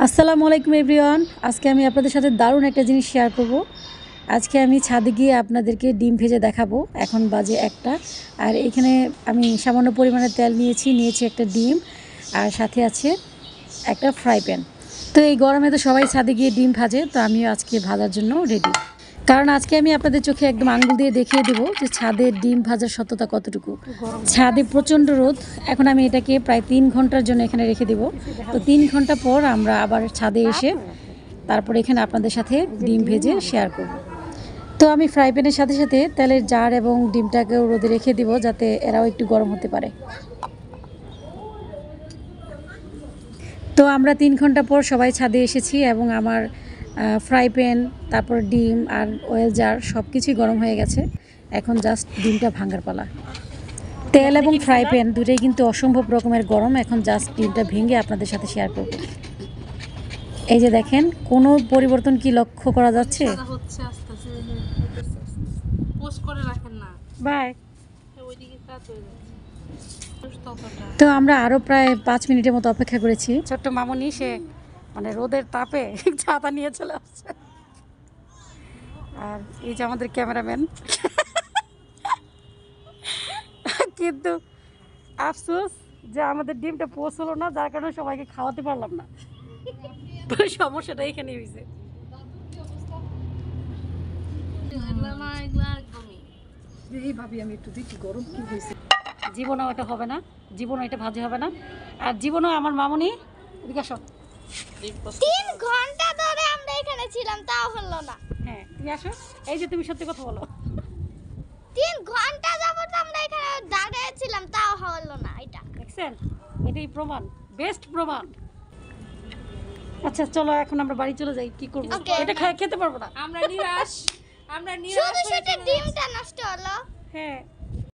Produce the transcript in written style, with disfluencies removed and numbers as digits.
আসসালামু আলাইকুম এভরিওয়ান। আজকে আমি আপনাদের সাথে দারুণ একটা জিনিস শেয়ার করব। আজকে আমি ছাদে গিয়ে আপনাদেরকে ডিম ভেজে দেখাবো। এখন বাজে 1টা, আর এখানে আমি সামান্য পরিমাণে তেল নিয়েছি একটা ডিম, আর সাথে আছে একটা ফ্রাই প্যান। তো এই গরমে তো সবাই ছাদে গিয়ে ডিম ভাজে, তো আমিও আজকে ভাজার জন্য রেডি। কারণ আজকে আমি আপনাদের চোখে একদম আঙ্গুল দিয়ে দেখিয়ে দেবো যে ছাদের ডিম ভাজার সত্যতা কতটুকু। ছাদে প্রচণ্ড রোদ। এখন আমি এটাকে প্রায় 3 ঘন্টার জন্য এখানে রেখে দেবো। তো 3 ঘন্টা পর আমরা আবার ছাদে এসে তারপর এখানে আপনাদের সাথে ডিম ভেজে শেয়ার করব। তো আমি ফ্রাই প্যানের সাথে সাথে তেলের জার এবং ডিমটাকেও রোদে রেখে দিব, যাতে এরাও একটু গরম হতে পারে। তো আমরা 3 ঘন্টা পর সবাই ছাদে এসেছি এবং আমার ফ্রাই প্যান, তারপর ডিম আর অয়েল জার সব কিছুই গরম হয়ে গেছে। এখন জাস্ট ডিমটা ভাঙার পালা। তেল এবং ফ্রাই প্যান দুটোই কিন্তু অসম্ভব রকমের গরম। এখন জাস্ট ডিমটা ভেঙে আপনাদের সাথে শেয়ার করব। এই যে দেখেন, কোনো পরিবর্তন কি লক্ষ্য করা যাচ্ছে? বাই। তো আমরা আরও প্রায় 5 মিনিটের মতো অপেক্ষা করেছি। ছোট্ট মামুনি সে মানে রোদের তাপে ছাতা নিয়ে চলে আসছে। আর এই যে আমাদের ক্যামেরাম্যান, কিন্তু আফসোস যে আমাদের ডিমটা পৌঁছলো না, যার কারণে সবাইকে খাওয়াতে পারলাম না। তো সমস্যাটা এখানে হয়েছে। ভাবি আমি একটু দেখি গরম কি হয়েছে। জীবনও এটা হবে না, জীবনও এটা ভাজি হবে না। আর জীবনও আমার মামুনি এদিকে আসো। 3 ঘন্টা ধরে আমরা এখানে ছিলাম, তাও হলো না। হ্যাঁ তুমি আসো। এই যে তুমি সত্যি কথা বলো, 3 ঘন্টা যাবত আমরা এখানে দাঁড়িয়ে ছিলাম, তাও হলো না। এটা দেখছেন, এটাই প্রমাণ, বেস্ট প্রমাণ। আচ্ছা চলো এখন আমরা বাড়ি চলে যাই। কি করবো, এটা খেতে পারবো না। আমরা নিরাশ শুধু শুধু ডিমটা নষ্ট হলো। হ্যাঁ